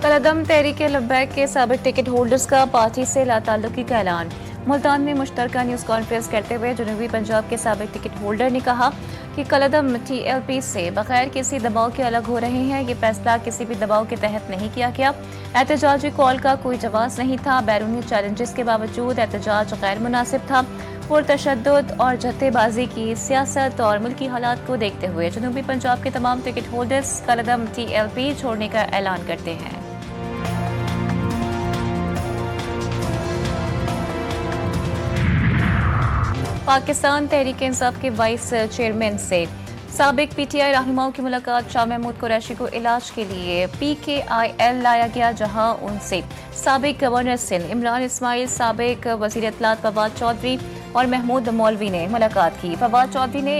कलअदम तहरीक लब्बैक के साबिक ticket holders का पार्टी से लाताल्लुकी का ऐलान। मुल्तान में मुश्तरका न्यूज़ कॉन्फ्रेंस करते हुए जनूबी पंजाब के साबिक टिकट होल्डर ने कहा कि कलअदम TLP से बगैर किसी दबाव के अलग हो रहे हैं। ये फैसला किसी भी दबाव के तहत नहीं किया गया। एहतजाजी कॉल का कोई जवाब नहीं था। बैरूनी चैलेंजेस के बावजूद एहतजाज गैर मुनासिब था। पुरतशद्दुद और जत्थेबाजी की सियासत और मुल्की हालात को देखते हुए जनूबी पंजाब के तमाम टिकट होल्डर्स कलअदम TLP छोड़ने का ऐलान करते हैं। पाकिस्तान तहरीक इंसाफ के वाइस चेयरमैन से साबिक PTI रहनुमाओं की मुलाकात। शाह महमूद कुरैशी को इलाज के लिए PKIL लाया गया, जहां उनसे साबिक गवर्नर सिंध इमरान इस्माइल, साबिक वज़ीर इत्तलात फवाद चौधरी और महमूद मौलवी ने मुलाकात की। फवाद चौधरी ने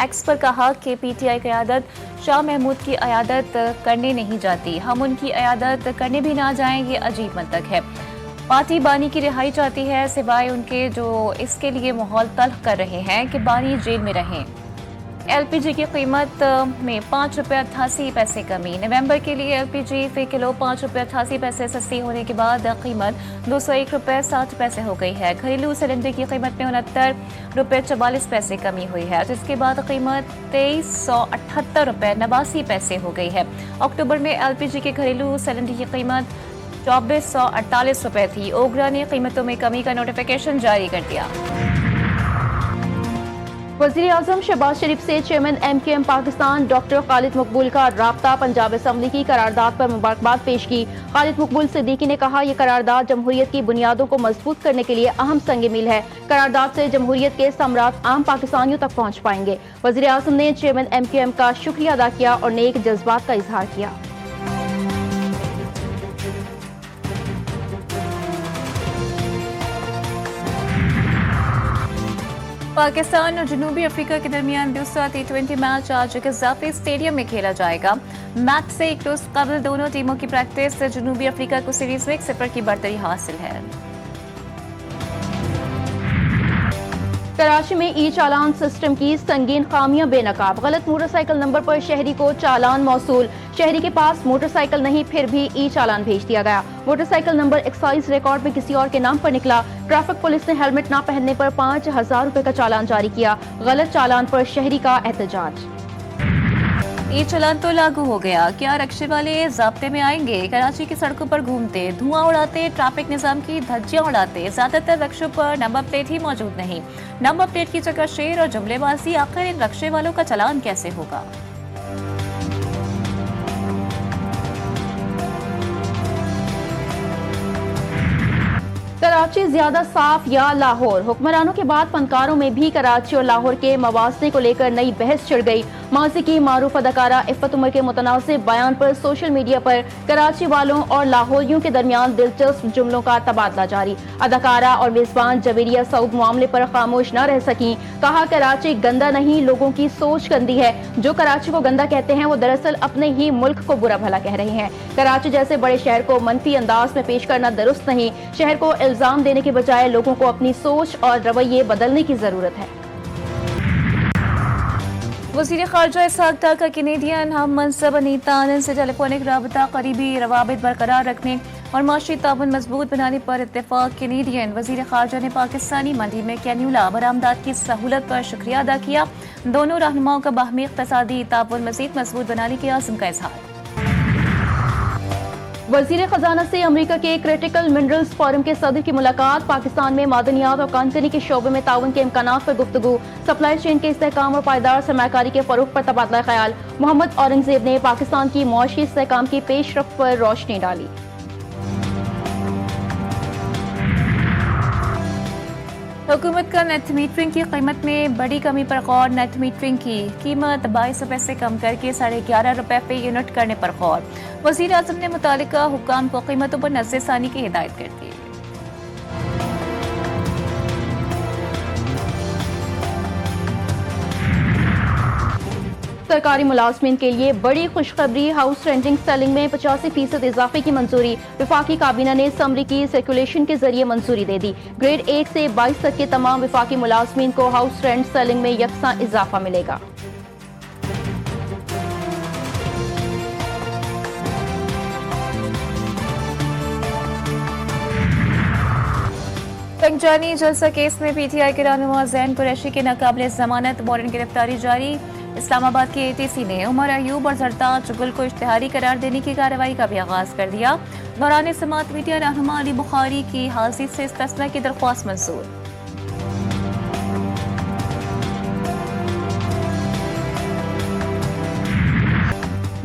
एक्स पर कहा कि PTI क़यादत शाह महमूद की क़यादत करने नहीं जाती, हम उनकी क़यादत करने भी ना जाएं, ये अजीब मंतक है। पार्टी बानी की रिहाई चाहती है, सिवाय उनके जो इसके लिए माहौल तल्ख कर रहे हैं कि बानी जेल में रहें। LPG की कीमत में 5 रुपये 88 पैसे कमी। नवंबर के लिए LPG फी किलो 5 रुपये 88 पैसे सस्ती होने के बाद कीमत 201 रुपये 60 पैसे हो गई है। घरेलू सिलेंडर की कीमत में 69 रुपये 44 पैसे कमी हुई है, जिसके बाद कीमत 2378 रुपये 89 पैसे हो गई है। अक्टूबर में LPG के घरेलू सिलेंडर की कीमत 2448 रुपये थी। ओगरा ने कीमतों में कमी का नोटिफिकेशन जारी कर दिया। वज़ीर आज़म शहबाज शरीफ से chairman MKM Pakistan doctor Khalid मकबूल का राब्ता। पंजाब असम्बली की करारदाद पर मुबारकबाद पेश की। खालिद मकबूल सिद्दीकी ने कहा, यह करारदाद जमहूरियत की बुनियादों को मजबूत करने के लिए अहम संग मील है। करारदाद से जमहूरियत के समरात आम पाकिस्तानियों तक पहुँच पाएंगे। वज़ीर आज़म ने चेयरमैन MKM का शुक्रिया अदा किया और नेक जज्बात का इजहार किया। पाकिस्तान और जनूबी अफ्रीका के दरमियान दूसरा T20 मैच आज गज़ाफी स्टेडियम में खेला जाएगा। मैच से एक रोज कबल दोनों टीमों की प्रैक्टिस से जनूबी अफ्रीका को सीरीज में 1-0 की बढ़तरी हासिल है। कराची में ई चालान सिस्टम की संगीन खामियां बेनकाब। गलत मोटरसाइकिल नंबर पर शहरी को चालान मौसूल। शहरी के पास मोटरसाइकिल नहीं, फिर भी ई चालान भेज दिया गया। मोटरसाइकिल नंबर एक्साइज रिकॉर्ड में किसी और के नाम पर निकला। ट्रैफिक पुलिस ने हेलमेट न पहनने पर 5000 रुपए का चालान जारी किया। गलत चालान पर शहरी का एहतजाज। ई चालान तो लागू हो गया, क्या रक्शे वाले ज़ाब्ते में आएंगे? कराची की सड़कों पर घूमते, धुआं उड़ाते, ट्रैफिक निजाम की धज्जियां उड़ाते। ज्यादातर रक्शों पर नंबर प्लेट ही मौजूद नहीं। नंबर प्लेट की जगह शेर और जुमलेबाजी। आखिर इन रक्शे वालों का चालान कैसे होगा? कराची ज्यादा साफ या लाहौर? हुक्मरानों के बाद फनकारों में भी कराची और लाहौर के मवासने को लेकर नई बहस छिड़ गई। माजी की मारूफ अदाकारा इफ़्फ़त उमर के मुतनासिब बयान पर सोशल मीडिया पर कराची वालों और लाहौरियों के दरमियान दिलचस्प जुमलों का तबादला जारी। अदाकारा और मेजबान जवेरिया सऊद मामले पर खामोश न रह सकी। कहा, कराची गंदा नहीं, लोगों की सोच गंदी है। जो कराची को गंदा कहते हैं वो दरअसल अपने ही मुल्क को बुरा भला कह रहे हैं। कराची जैसे बड़े शहर को मनफी अंदाज में पेश करना दुरुस्त नहीं। शहर को इल्जाम देने के बजाय लोगों को अपनी सोच और रवैये बदलने की जरूरत है। वज़ीर ख़ारजा इसहाक़ डार का कैनेडियन हम मनसब अनीता आनंद से टेलीफोनिक राबता, करीबी रवाबित बरकरार रखने और माशी ताउन मजबूत बनाने पर इत्तेफाक। कैनेडियन वज़ीर ख़ारजा ने पाकिस्तानी मंडी में कैन्यूला बरामदात की सहूलत पर शुक्रिया अदा किया। दोनों रहनुमाओं का बाहमी इक़्तिसादी ताउन मज़ीद मजबूत बनाने के आज़म का इज़हार। वज़ीर खजाना से अमेरिका के क्रिटिकल मिनरल्स फोरम के सदर की मुलाकात। पाकिस्तान में मादनियात और कानूनी के शोबे में ताउन के इम्कानात पर गुफ्तगू। सप्लाई चेन के इस्तेहकाम और पायदार सरमाकारी के फरोग पर तबादला ख्याल। मोहम्मद औरंगजेब ने पाकिस्तान की मुआशी इस्तेहकाम की पेशरफ्त पर रोशनी डाली। हुकूमत का नेट मीटरिंग की कीमत में बड़ी कमी पर गौर। नेट मीटरिंग की कीमत 22 रुपए से कम करके 11.5 रुपए फी यूनिट करने पर गौर। वज़ीर आज़म ने मुतालिका हुक्काम को कीमतों पर नज़रसानी की हिदायत कर दी। सरकारी मुलाजमीन के लिए बड़ी खुशखबरी। हाउस रेंटिंग सेलिंग में 85% इजाफे की मंजूरी। विफाकी काबीना ने समरी की सर्कुलेशन के जरिए मंजूरी दे दी। ग्रेड 1 से 22 तक के तमाम विफाकी मुलाजमीन को हाउस रेंट सेलिंग में यकसा इजाफा मिलेगा। पंजानी जलसा केस में पीटीआई के रहनुमा जैन कुरैशी के नाकाबिले जमानत वारंट गिरफ्तारी जारी। इस्लामाबाद के एटीसी ने उमर अयूब और जरताज गुल को इश्तिहारी करार देने की कार्रवाई का भी आगाज कर दिया। दौरान समात मीडिया रहनुमा अली बुखारी की हाजिर से इस्तिस्ना की दरख्वास्त मंजूर।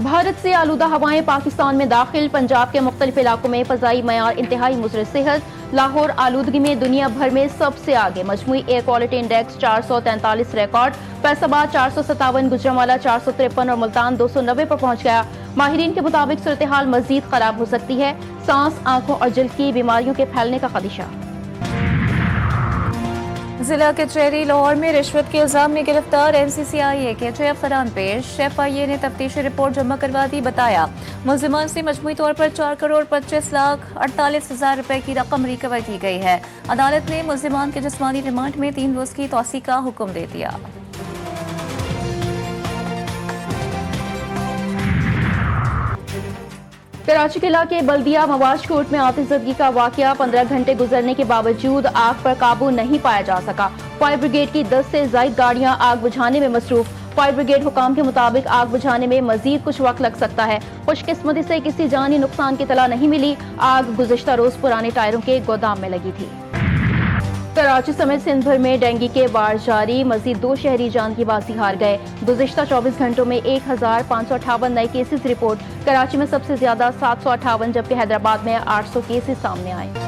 भारत से आलूदा हवाएं पाकिस्तान में दाखिल। पंजाब के मुख्तलिफ इलाकों में फजाई मयार इंतहाई मुज़र सेहत। लाहौर आलूदगी में दुनिया भर में सबसे आगे। मजमूई air quality index 443 record. Faisalabad 457, Gujranwala 453 और मुल्तान 290 पर पहुंच गया। माहिरीन के मुताबिक सूरत हाल मजीद खराब हो सकती है। सांस, आंखों और जल्द की बीमारियों के फैलने का खदशा। जिला कचहरी लाहौर में रिश्वत के इल्जाम में गिरफ्तार NCCIA के 6 अफसरान पेश। FIA ने तफ्तीशी रिपोर्ट जमा करवा दी। बताया मुल्जिमान से मजमूई तौर पर 4,25,48,000 रुपए की रकम रिकवर की गई है। अदालत ने मुल्जिमान के जिस्मानी रिमांड में 3 रोज की तौसी का हुक्म दे दिया। कराची के इलाके बल्दिया मवाज कोर्ट में आतिशज़दगी का वाकया। 15 घंटे गुजरने के बावजूद आग पर काबू नहीं पाया जा सका। फायर ब्रिगेड की 10 से ज्यादा गाड़ियां आग बुझाने में मसरूफ। फायर ब्रिगेड हुकाम के मुताबिक आग बुझाने में मजीद कुछ वक्त लग सकता है। खुशकिस्मती से किसी जानी नुकसान की इतला नहीं मिली। आग गुज़िश्ता रोज पुराने टायरों के गोदाम में लगी थी। कराची समेत सिंध भर में डेंगू के वार जारी। मजीद 2 शहरी जान की बाजी हार गए। गुज़िश्ता 24 घंटों में 1558 नए केसेस रिपोर्ट। कराची में सबसे ज्यादा 758, जबकि हैदराबाद में 800 केसेस सामने आए।